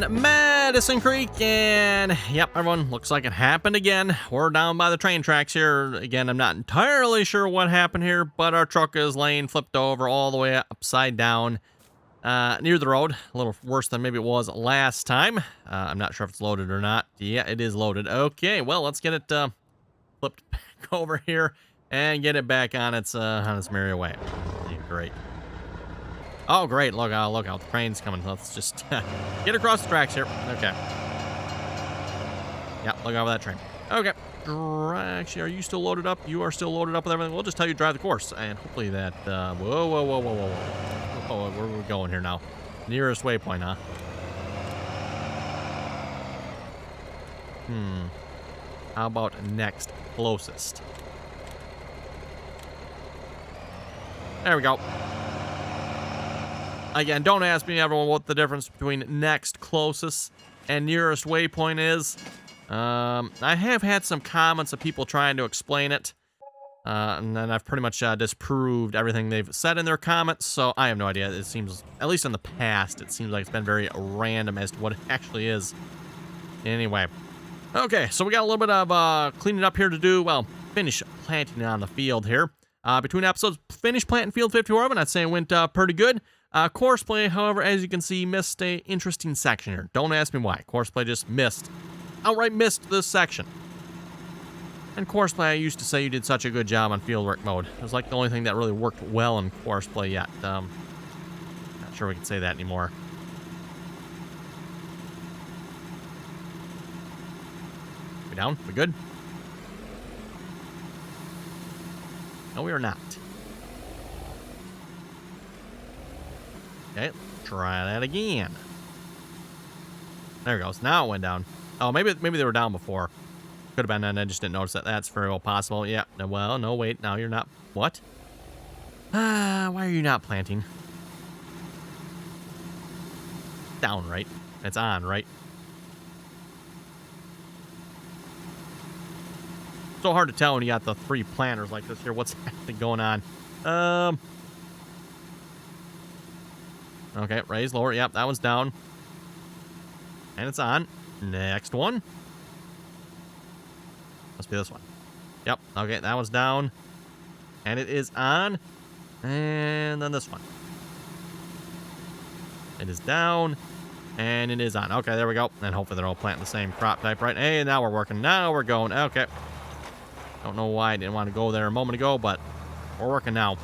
on Madison Creek, and yep, everyone, looks like it happened again. We're down by the train tracks here. Again, I'm not entirely sure what happened here, but our truck is laying flipped over all the way upside down near the road. A little worse than maybe it was last time. I'm not sure if it's loaded or not. Yeah, it is loaded. Okay, well, let's get it flipped back over here and get it back on its merry way. Yeah, great. Oh, great. Look out, the train's coming. Let's just get across the tracks here. Okay. Yep, look over that train. Okay. Actually, are you still loaded up? You are still loaded up with everything. We'll just tell you to drive the course. And hopefully that... whoa. Oh, where are we going here now? Nearest waypoint, huh? How about next closest? There we go. Again, don't ask me, everyone, what the difference between next closest and nearest waypoint is. I have had some comments of people trying to explain it. And then I've pretty much disproved everything they've said in their comments, so I have no idea. It seems, at least in the past, it seems like it's been very random as to what it actually is. Anyway. Okay, so we got a little bit of cleaning up here to do. Well, finish planting on the field here. Between episodes, finished planting field 54, and I'd say it went pretty good. Courseplay, however, as you can see, missed a interesting section here. Don't ask me why. Courseplay just outright missed this section. And Courseplay, I used to say you did such a good job on Fieldwork mode. It was like the only thing that really worked well in Courseplay yet. Not sure we can say that anymore. We down? We good? No, we are not. Okay, try that again. There it goes. Now it went down. Oh, maybe they were down before. Could have been, and I just didn't notice that. That's very well possible. Yeah. Well, no, wait. Now you're not. What? Why are you not planting? Down, right? It's on, right? So hard to tell when you got the three planters like this here. What's actually going on? Okay, raise lower. Yep, that one's down. And it's on. Next one. Must be this one. Yep, okay, that one's down. And it is on. And then this one. It is down. And it is on. Okay, there we go. And hopefully they're all planting the same crop type, right? Hey, now we're working. Now we're going. Okay. Don't know why I didn't want to go there a moment ago, but we're working now.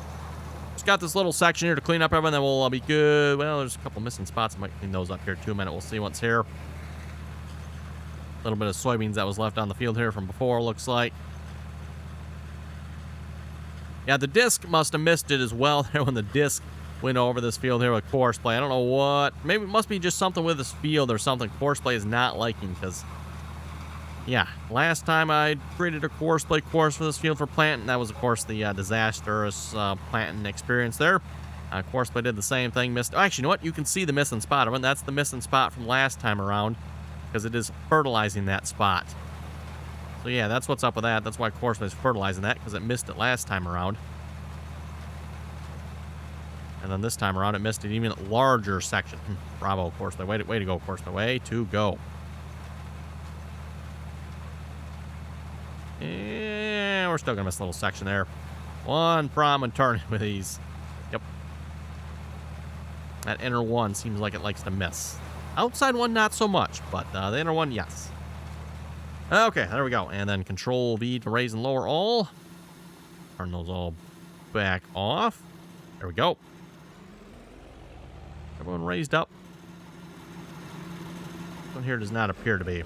Just got this little section here to clean up everything, then we'll be good. Well, there's a couple missing spots. I might clean those up here too a minute. We'll see what's here. A little bit of soybeans that was left on the field here from before, looks like. Yeah, the disc must have missed it as well there when the disc went over this field here with Courseplay. I don't know what. Maybe it must be just something with this field or something Courseplay is not liking, because... yeah, last time I created a Courseplay course for this field for planting, that was, of course, the disastrous planting experience there. Courseplay did the same thing. Missed. Oh, actually, you know what? You can see the missing spot of it. That's the missing spot from last time around, because it is fertilizing that spot. So, yeah, that's what's up with that. That's why Courseplay is fertilizing that, because it missed it last time around. And then this time around, it missed an even larger section. Bravo, Courseplay. Way to go, Courseplay. Way to go. Yeah, we're still going to miss a little section there. One problem turning with these. Yep. That inner one seems like it likes to miss. Outside one, not so much, but the inner one, yes. Okay, there we go. And then Control V to raise and lower all. Turn those all back off. There we go. Everyone raised up. This one here does not appear to be.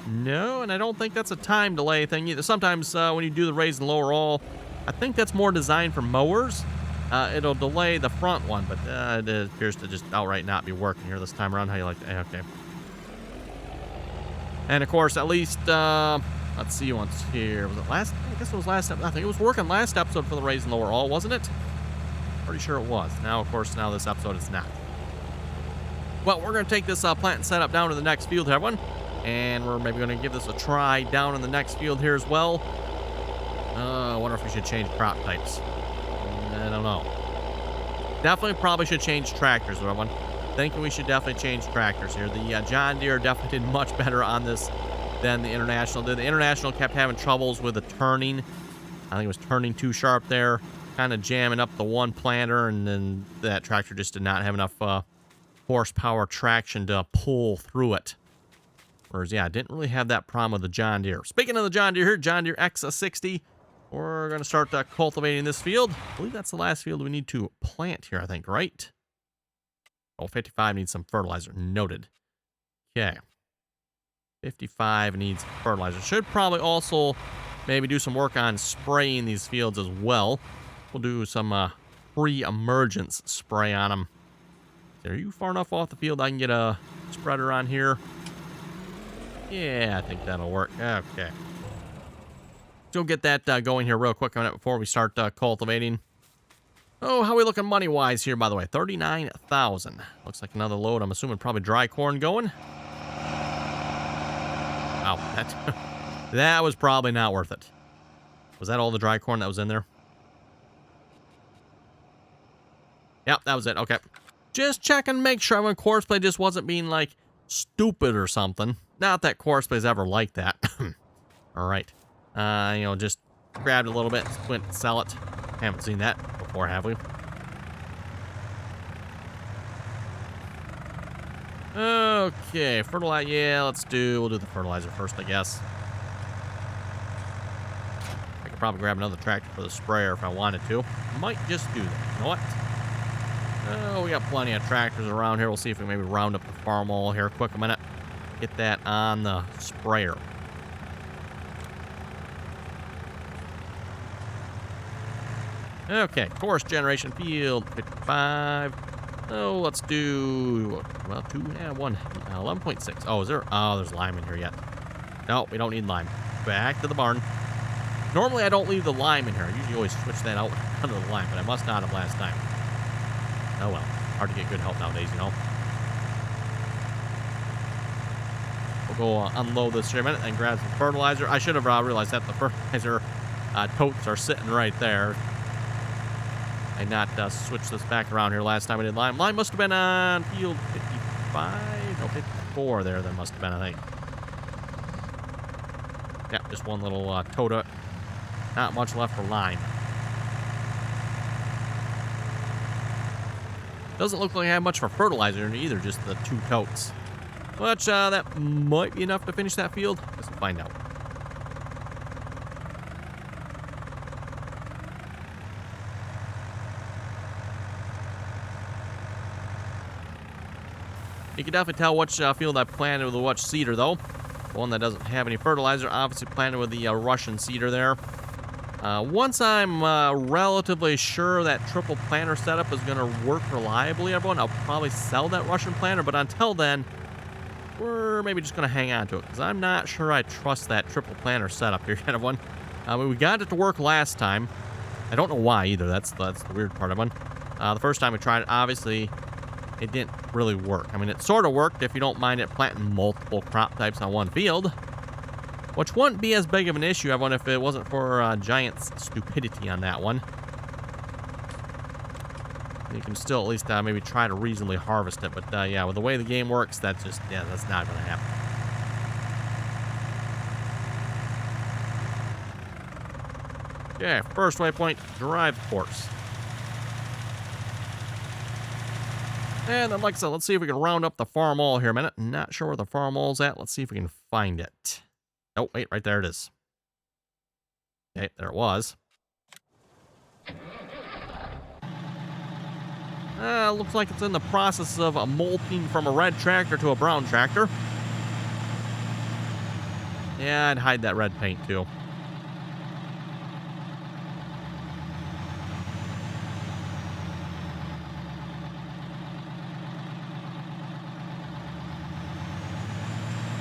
No, and I don't think that's a time delay thing either. Sometimes when you do the raise and lower all, I think that's more designed for mowers. It'll delay the front one, but it appears to just outright not be working here this time around. How you like that? Okay. And of course, at least, let's see once here. Was it last? I guess it was last episode. I think it was working last episode for the raise and lower all, wasn't it? Pretty sure it was. Now, of course, now this episode it's not. Well, we're going to take this plant and setup down to the next field, everyone. And we're maybe going to give this a try down in the next field here as well. I wonder if we should change crop types. I don't know. Definitely probably should change tractors, everyone. Thinking we should definitely change tractors here. The John Deere definitely did much better on this than the International did. The International kept having troubles with the turning. I think it was turning too sharp there, kind of jamming up the one planter, and then that tractor just did not have enough horsepower traction to pull through it. Whereas, yeah, I didn't really have that problem with the John Deere. Speaking of the John Deere here, John Deere X60, we're going to start cultivating this field. I believe that's the last field we need to plant here, I think, right? Oh, 55 needs some fertilizer. Noted. Okay. 55 needs fertilizer. Should probably also maybe do some work on spraying these fields as well. We'll do some pre-emergents spray on them. Are you far enough off the field I can get a spreader on here? Yeah, I think that'll work. Okay. So get that going here real quick on it before we start cultivating. Oh, how are we looking money-wise here, by the way? 39,000. Looks like another load. I'm assuming probably dry corn going. Wow, that was probably not worth it. Was that all the dry corn that was in there? Yep, that was it. Okay. Just check and make sure when Courseplay just wasn't being, like, stupid or something. Not that Courseplay's ever like that. All right. You know, just grabbed a little bit, went and sell it. Haven't seen that before, have we? Okay, fertilizer. Yeah, we'll do the fertilizer first, I guess. I could probably grab another tractor for the sprayer if I wanted to. Might just do that. You know what? Oh, we got plenty of tractors around here. We'll see if we maybe round up the farm all here quick a minute. Get that on the sprayer. Okay, course generation field 55. Oh, let's do, well, 11.6. Oh, is there? Oh, there's lime in here yet. No, we don't need lime. Back to the barn. Normally, I don't leave the lime in here. I usually always switch that out under the lime, but I must not have last time. Oh, well. Hard to get good help nowadays, you know. We'll go unload this here a minute and grab some fertilizer. I should have realized that the fertilizer totes are sitting right there. I not switched this back around here last time I did lime. Lime must have been on field 55, no, 54 there. That must have been, I think. Yeah, just one little tota. Not much left for lime. Doesn't look like I have much for fertilizer in it either, just the 2 totes. But that might be enough to finish that field. Let's find out. You can definitely tell which field I planted with which seeder, though. The one that doesn't have any fertilizer, obviously planted with the Russian seeder there. Once I'm relatively sure that triple planter setup is going to work reliably, everyone, I'll probably sell that Russian planter. But until then, we're maybe just going to hang on to it, because I'm not sure I trust that triple planter setup here, everyone. We got it to work last time. I don't know why either. That's the weird part of it. The first time we tried it, obviously, it didn't really work. I mean, it sort of worked if you don't mind it planting multiple crop types on one field, which wouldn't be as big of an issue, everyone, if it wasn't for Giant's stupidity on that one. You can still at least maybe try to reasonably harvest it, but yeah, with the way the game works, that's just, yeah, that's not going to happen. Okay, first waypoint, drive course. And then, like I said, let's see if we can round up the farm all here a minute. Not sure where the farm all's at. Let's see if we can find it. Oh, wait, right there it is. Okay, there it was. Looks like it's in the process of molting from a red tractor to a brown tractor. Yeah, I'd hide that red paint too.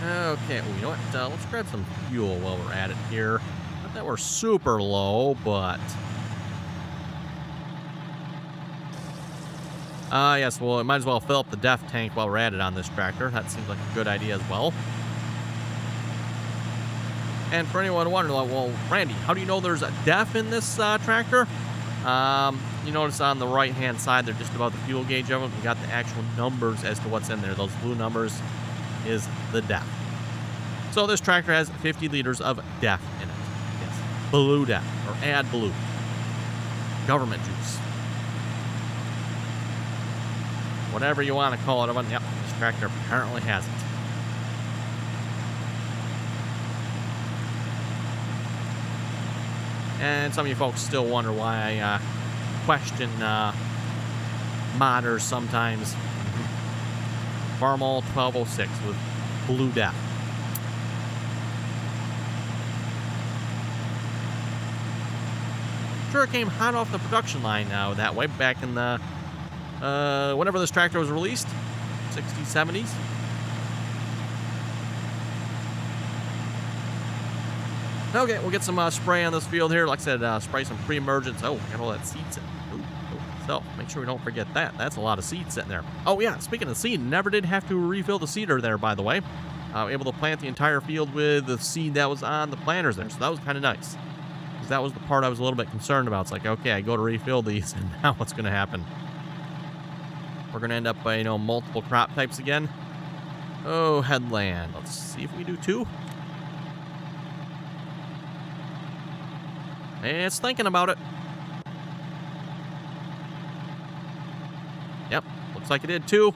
Okay, well, you know what? Let's grab some fuel while we're at it here. Not that we're super low, but... yes, well, I might as well fill up the DEF tank while we're at it on this tractor. That seems like a good idea as well. And for anyone wondering, like, well, Randy, how do you know there's a DEF in this tractor? You notice on the right-hand side, they're just above the fuel gauge of it. We got the actual numbers as to what's in there. Those blue numbers is the DEF. So this tractor has 50 liters of DEF in it. Yes, blue DEF, or AdBlue. Government juice. Whatever you want to call it. Yep, this tractor apparently has it. And some of you folks still wonder why I question modders sometimes. Farmall 1206 with blue DEF. Sure, it came hot off the production line now that way, back in the, whenever this tractor was released, 60s, 70s. Okay, we'll get some spray on this field here. Like I said, spray some pre-emergents. Oh, got all that seed sitting. Ooh. So, make sure we don't forget that. That's a lot of seed sitting there. Oh, yeah, speaking of seed, never did have to refill the seeder there, by the way. Able to plant the entire field with the seed that was on the planters there, so that was kind of nice. Because that was the part I was a little bit concerned about. It's like, okay, I go to refill these, and now what's going to happen? We're going to end up by, multiple crop types again. Oh, headland. Let's see if we do 2. It's thinking about it. Yep, looks like it did 2.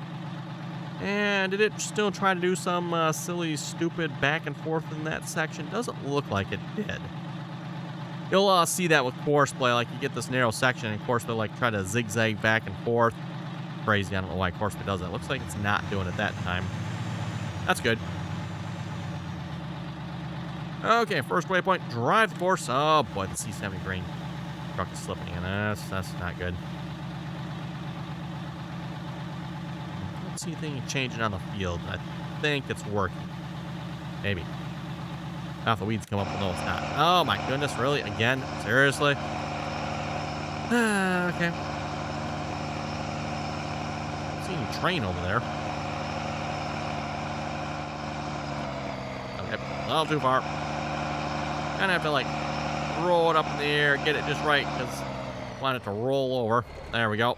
And did it still try to do some silly, stupid back and forth in that section? Doesn't look like it did. You'll see that with Courseplay. Like, you get this narrow section, and Courseplay, like, try to zigzag back and forth. Crazy. I don't know why Courseplay does that. Looks like it's not doing it that time. That's good. Okay, first waypoint, drive the course. Oh boy, the C70 green truck is slipping in. That's not good. I don't see anything changing on the field. I think it's working. Maybe. If the weeds come up, no, it's not. Oh my goodness, really? Again? Seriously? Okay. I don't see any train over there. Okay, a little too far. Kind of have to, like, roll it up in the air, get it just right, because I want it to roll over. There we go.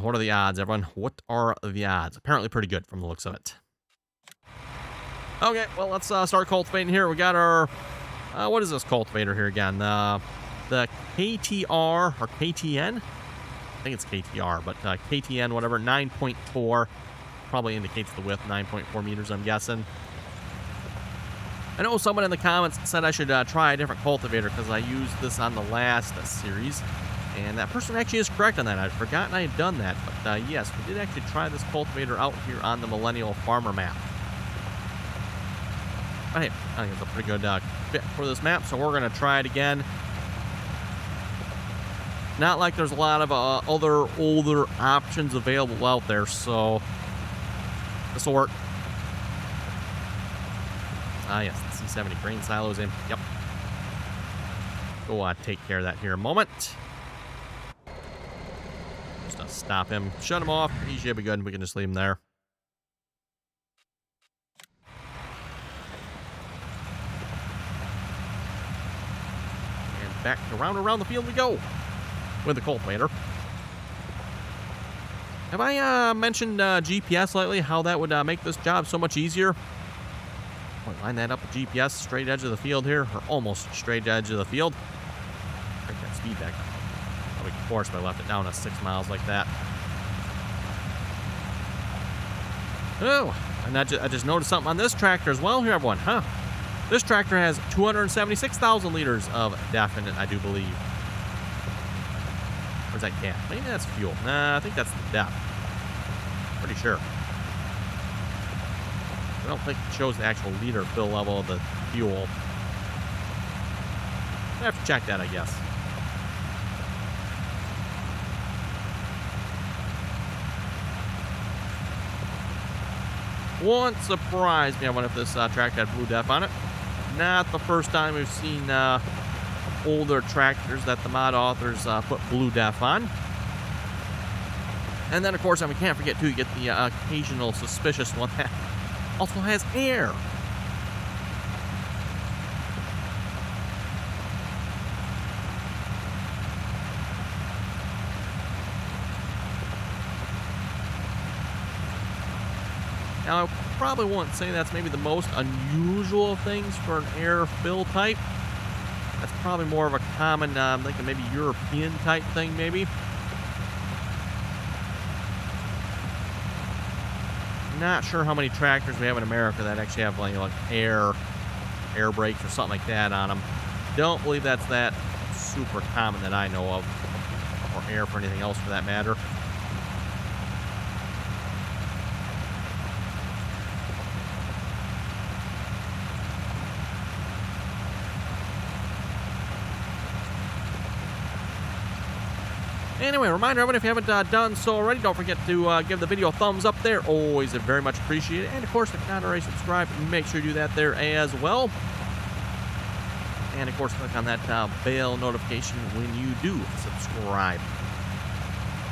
What are the odds, everyone? What are the odds? Apparently pretty good from the looks of it. Okay, well, let's start cultivating here. We got our, what is this cultivator here again? The KTR, or KTN? I think it's KTR, but KTN, whatever, 9.4. Probably indicates the width, 9.4 meters, I'm guessing. I know someone in the comments said I should try a different cultivator because I used this on the last series. And that person actually is correct on that. I'd forgotten I had done that. But yes, we did actually try this cultivator out here on the Millennial Farmer map. But hey, I think it's a pretty good fit for this map, so we're going to try it again. Not like there's a lot of other older options available out there, so this will work. Ah, yes, the C70 grain silos in. Yep. Go take care of that here in a moment. Just stop him, shut him off. He should be good. We can just leave him there. And back around the field we go with the cultivator. Have I mentioned GPS lately? How that would make this job so much easier? Line that up with GPS, straight edge of the field here, or almost straight edge of the field. Break that speed back up. Probably course, but I left it down to 6 miles like that. Oh, and I just noticed something on this tractor as well here, everyone. Huh? This tractor has 276,000 liters of DEF in it, I do believe. Where's that gas? Maybe that's fuel. Nah, I think that's the DEF. Pretty sure. I don't think it shows the actual liter fill level of the fuel. I have to check that, I guess. Won't surprise me, I wonder if this tractor had blue DEF on it. Not the first time we've seen older tractors that the mod authors put blue DEF on. And then, of course, we can't forget, too, you get the occasional suspicious one that also has air. Now, I probably wouldn't say that's maybe the most unusual of things for an air fill type. That's probably more of a common, like a maybe European type thing, maybe. Not sure how many tractors we have in America that actually have like air brakes or something like that on them. Don't believe that's that super common that I know of, or air for anything else for that matter. Anyway, reminder, everyone, if you haven't done so already, don't forget to give the video a thumbs up there. Always very much appreciated. And, of course, if you're not already subscribed, make sure you do that there as well. And, of course, click on that bell notification when you do subscribe.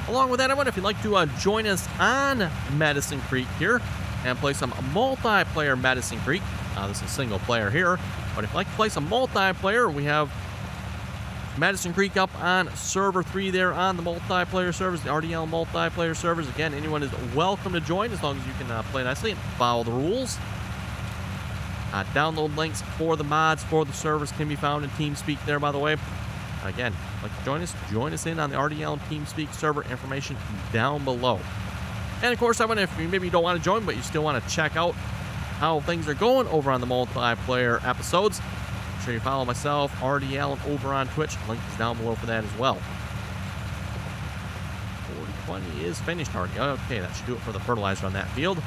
Along with that, everyone, if you'd like to join us on Medicine Creek here and play some multiplayer Medicine Creek, this is single player here, but if you'd like to play some multiplayer, we have Medicine Creek up on server 3 there on the multiplayer servers, the RDAllen multiplayer servers. Again, anyone is welcome to join as long as you can play nicely and follow the rules. Download links for the mods for the servers can be found in TeamSpeak there, by the way. Again, like to join us in on the RDAllen TeamSpeak server, information down below. And of course, if you maybe don't want to join, but you still want to check out how things are going over on the multiplayer episodes, make sure you follow myself, RDAllen, over on Twitch. Link is down below for that as well. 4020 is finished already. Okay, that should do it for the fertilizer on that field.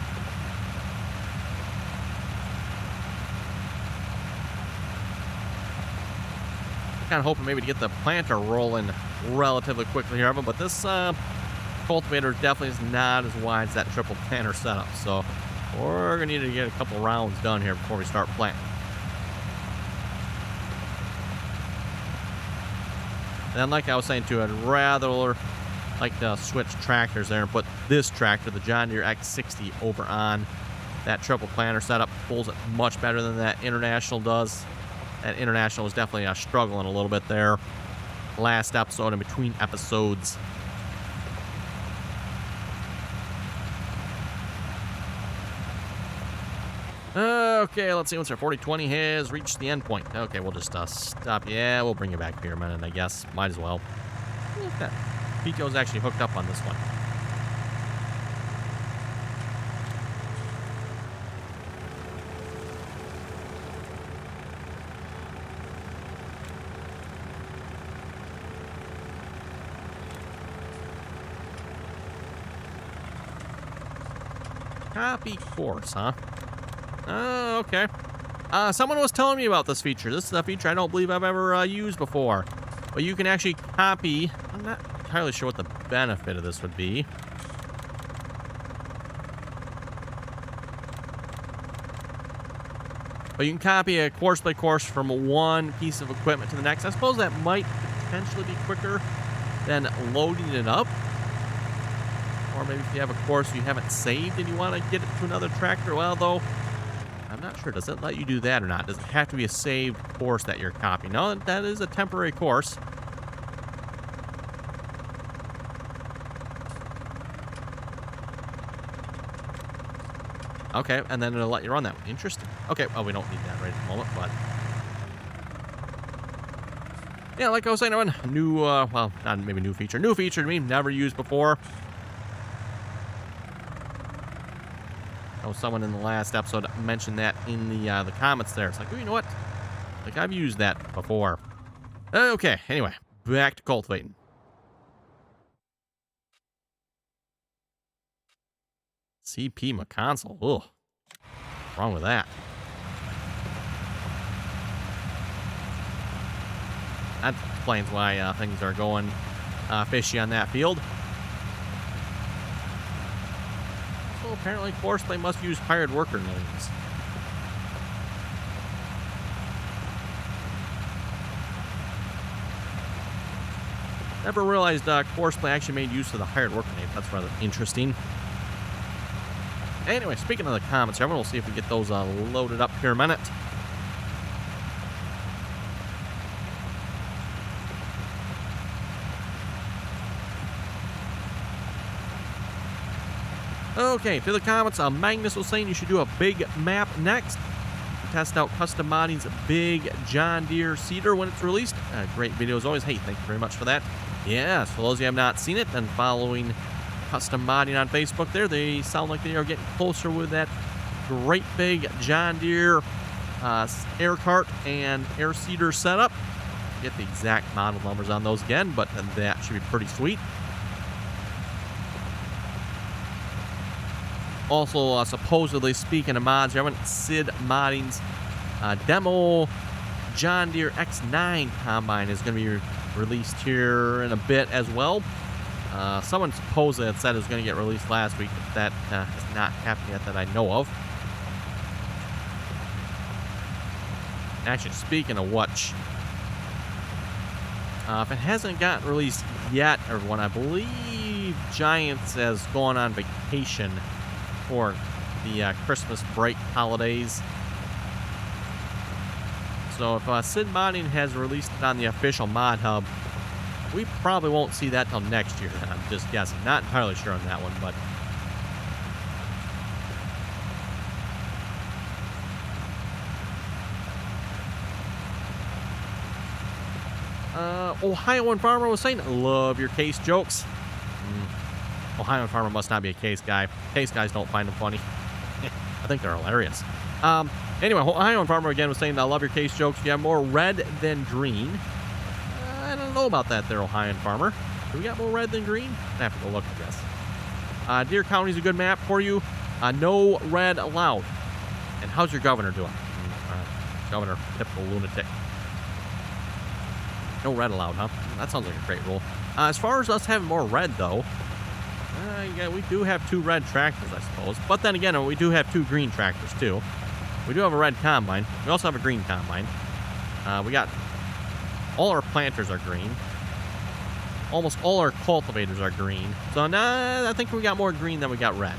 Kind of hoping maybe to get the planter rolling relatively quickly here, but this cultivator definitely is not as wide as that triple planter setup, so we're gonna need to get a couple rounds done here before we start planting. And like I was saying too, I'd rather like to switch tractors there and put this tractor, the John Deere X60, over on that triple planter setup. Pulls it much better than that International does. That International was definitely struggling a little bit there last episode, in between episodes. Okay, let's see. Once our 4020 has reached the end point. Okay, we'll just stop. Yeah, we'll bring you back here a minute, I guess. Might as well. Look at that. PTO's actually hooked up on this one. Copy course, huh? Oh, okay. Someone was telling me about this feature. This is a feature I don't believe I've ever used before. But you can actually copy... I'm not entirely sure what the benefit of this would be. But you can copy a Courseplay course from one piece of equipment to the next. I suppose that might potentially be quicker than loading it up. Or maybe if you have a course you haven't saved and you want to get it to another tractor. Well, though, I'm not sure. Does it let you do that or not? Does it have to be a saved course that you're copying? No, that is a temporary course. Okay, and then it'll let you run that one. Interesting. Okay, well, we don't need that right at the moment, but... yeah, like I was saying, a new, well, not maybe new feature. New feature to me, never used before. Oh, someone in the last episode mentioned that in the comments there. It's like, oh, you know what? Like, I've used that before. Okay, anyway, back to cultivating. CP McConsole. Ugh. What's wrong with that? That explains why things are going fishy on that field. Also, apparently, Courseplay must use hired worker names. Never realized Courseplay actually made use of the hired worker name. That's rather interesting. Anyway, speaking of the comments, everyone will see if we get those loaded up here in a minute. Okay, to the comments, Magnus was saying you should do a big map next. Test out Custom Modding's Big John Deere Seeder when it's released. Great video as always. Hey, thank you very much for that. Yes, for those of you who have not seen it and following Custom Modding on Facebook there, they sound like they are getting closer with that great big John Deere air cart and air seeder setup. Get the exact model numbers on those again, but that should be pretty sweet. Also, supposedly, speaking of mods, Sid Modding's demo John Deere X9 combine is going to be released here in a bit as well. Someone supposedly had said it was going to get released last week, but that has not happened yet that I know of. Actually, speaking of which, if it hasn't gotten released yet, everyone, I believe Giants has gone on vacation for the Christmas break holidays. So if Sid Modding has released it on the official Mod Hub, we probably won't see that till next year. I'm just guessing. Not entirely sure on that one, but... Ohioan Farmer was saying, love your case jokes. Ohioan Farmer must not be a case guy. Case guys don't find them funny. I think they're hilarious. Anyway, Ohioan Farmer again was saying, I love your case jokes. You have more red than green. I don't know about that there, Ohioan Farmer. Do we got more red than green? I have to go look, I guess. Deer County's a good map for you. No red allowed. And how's your governor doing? Governor, typical lunatic. No red allowed, huh? That sounds like a great rule. As far as us having more red, though, yeah, we do have 2 red tractors, I suppose. But then again, we do have 2 green tractors, too. We do have a red combine. We also have a green combine. We got... all our planters are green. Almost all our cultivators are green. So, nah, I think we got more green than we got red.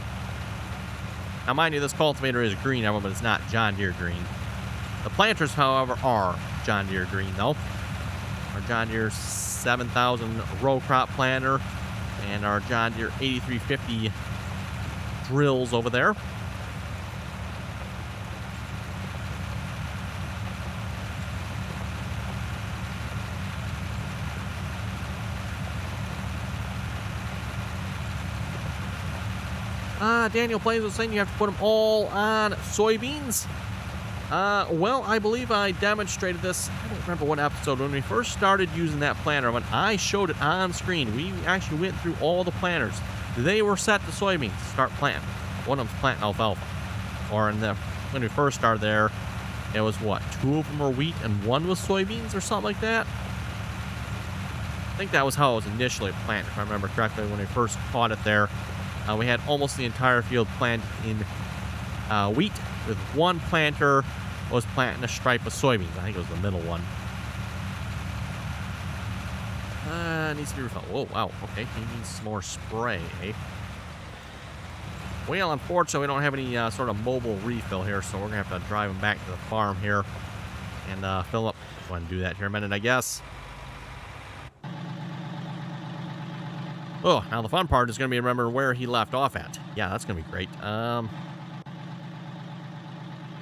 Now, mind you, this cultivator is green, but it's not John Deere green. The planters, however, are John Deere green, though. Our John Deere 7000 row crop planter and our John Deere 8350 drills over there. Daniel Plains was saying you have to put them all on soybeans. Well, I believe I demonstrated this. I don't remember what episode. When we first started using that planter, when I showed it on screen, we actually went through all the planters. They were set to soybeans to start planting. One of them's planting alfalfa. Or when we first started there, it was what? 2 of them were wheat and 1 was soybeans or something like that. I think that was how it was initially planted, if I remember correctly, when we first caught it there. We had almost the entire field planted in wheat, with 1 planter was planting a stripe of soybeans. I think it was the middle one. Needs to be refilled. Whoa, wow, okay. He needs some more spray, eh? Well, unfortunately, we don't have any sort of mobile refill here, so we're going to have to drive him back to the farm here and fill up. Go ahead and do that here in a minute, I guess. Oh, now the fun part is going to be remember where he left off at. Yeah, that's going to be great.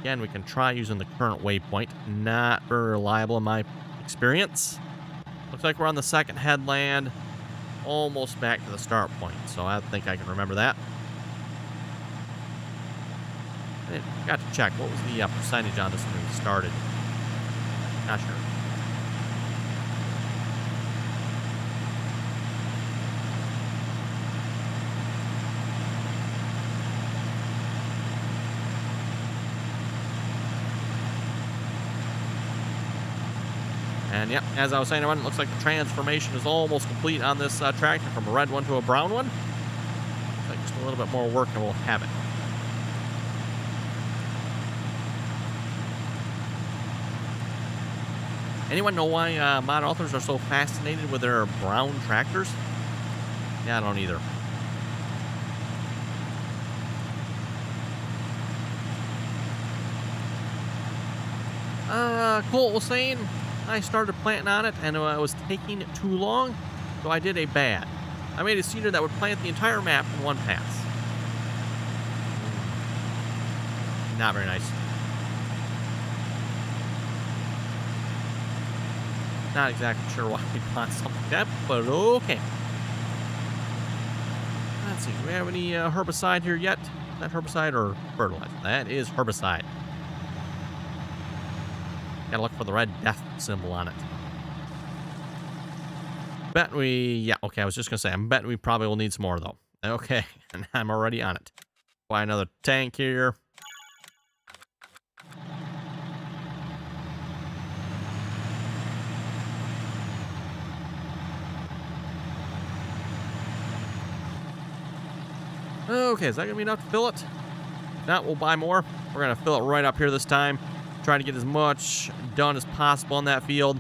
Again, we can try using the current waypoint. Not very reliable in my experience. Looks like we're on the second headland. Almost back to the start point. So I think I can remember that. I got to check. What was the percentage on this when we started? Not sure. And yeah, as I was saying, everyone, it looks like the transformation is almost complete on this tractor from a red one to a brown one. Looks like just a little bit more work and we'll have it. Anyone know why mod authors are so fascinated with their brown tractors? Yeah, I don't either. Colt was saying I started planting on it and it was taking too long, so I did a bad. I made a seeder that would plant the entire map in one pass. Not very nice. Not exactly sure why we'd want something like that, but okay. Let's see, do we have any herbicide here yet? Is that herbicide or fertilizer? That is herbicide. Gotta look for the red death symbol on it. Bet we... Yeah, okay, I was just gonna say, I'm betting we probably will need some more, though. Okay, and I'm already on it. Buy another tank here. Okay, is that gonna be enough to fill it? If not, we'll buy more. We're gonna fill it right up here this time. Try to get as much done as possible on that field.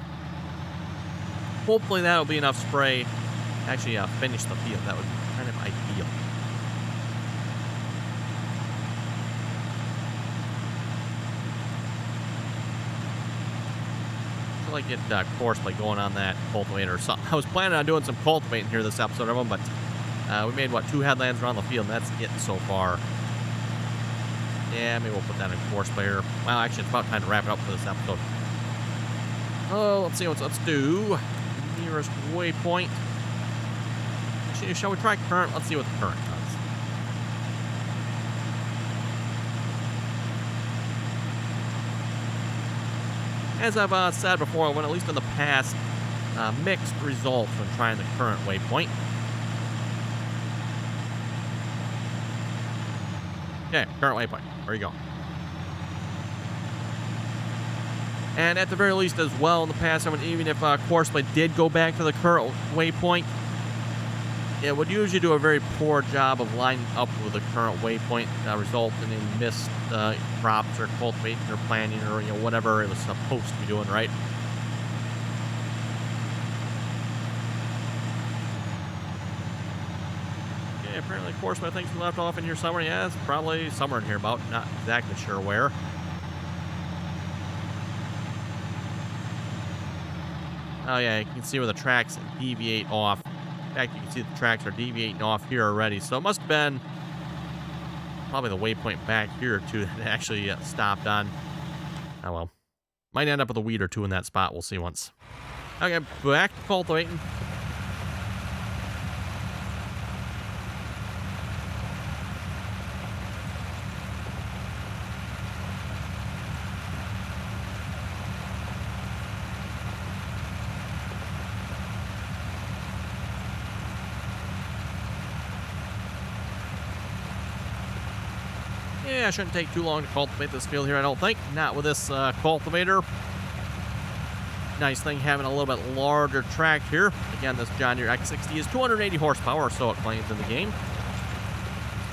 Hopefully that'll be enough spray. Actually, finish the field. That would be kind of ideal. I feel like get Courseplay going on that cultivator or something. I was planning on doing some cultivating here this episode of them, but we made, what, 2 headlands around the field, and that's it so far. Yeah, maybe we'll put that in Courseplay. Well, actually, it's about time to wrap it up for this episode. Oh, let's see let's do. Nearest waypoint. Actually, shall we try current? Let's see what the current does. As I've said before, when at least in the past, mixed results when trying the current waypoint. Okay, current waypoint. There you go. And at the very least as well in the past, I mean, even if Courseplay did go back to the current waypoint, it would usually do a very poor job of lining up with the current waypoint, resulting in missed crops or cultivating or planting or whatever it was supposed to be doing, right? Yeah, apparently Courseplay thinks we left off in here somewhere. Yeah, it's probably somewhere in here about. Not exactly sure where. Oh yeah, you can see where the tracks deviate off. In fact, you can see the tracks are deviating off here already. So it must have been probably the waypoint back here too that actually stopped on. Oh well. Might end up with a weed or two in that spot. We'll see once. Okay, back to cultivating. Yeah, it shouldn't take too long to cultivate this field here, I don't think. Not with this cultivator. Nice thing having a little bit larger track here. Again, this John Deere X60 is 280 horsepower, so it claims in the game.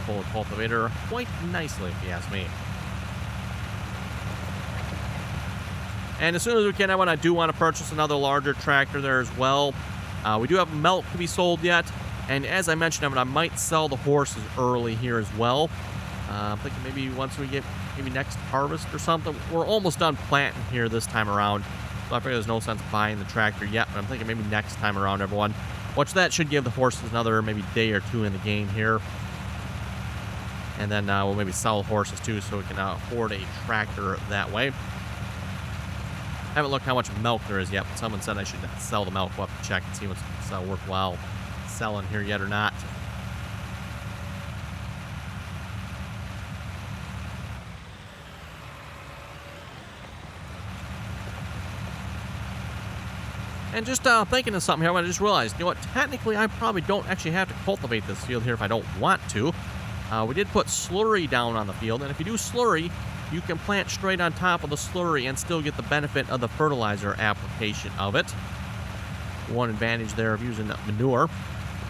Pull the cultivator quite nicely, if you ask me. And as soon as we can, I do want to purchase another larger tractor there as well. We do have milk to be sold yet. And as I mentioned, I might sell the horses early here as well. I'm thinking maybe once we get maybe next harvest or something. We're almost done planting here this time around. So I figure there's no sense buying the tractor yet, but I'm thinking maybe next time around, everyone. Which that should give the horses another maybe day or two in the game here. And then we'll maybe sell horses too so we can afford a tractor that way. Haven't looked how much milk there is yet, but someone said I should sell the milk. We'll have to check and see what's worthwhile selling here yet or not. And just thinking of something here, I just realized, you know what, technically I probably don't actually have to cultivate this field here if I don't want to. We did put slurry down on the field, and if you do slurry, you can plant straight on top of the slurry and still get the benefit of the fertilizer application of it. One advantage there of using manure.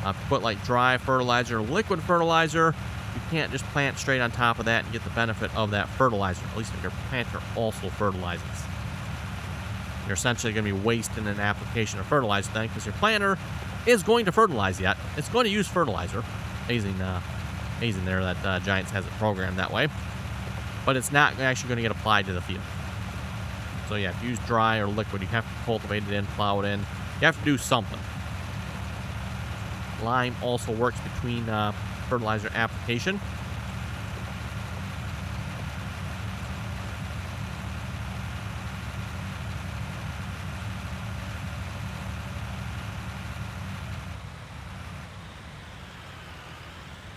If you put like dry fertilizer or liquid fertilizer, you can't just plant straight on top of that and get the benefit of that fertilizer, at least if your planter also fertilizes. you're essentially going to be wasting an application of fertilizer then, because your planter is going to fertilize yet. It's going to use fertilizer. Amazing there that Giants has it programmed that way. But it's not actually going to get applied to the field. So yeah, if you use dry or liquid, you have to cultivate it in, plow it in. You have to do something. Lime also works between fertilizer application.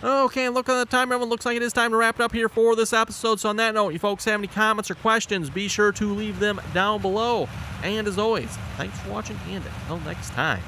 Okay, look at the time, everyone. Looks like it is time to wrap it up here for this episode. So on that note, you folks have any comments or questions, be sure to leave them down below. And as always, thanks for watching, and until next time.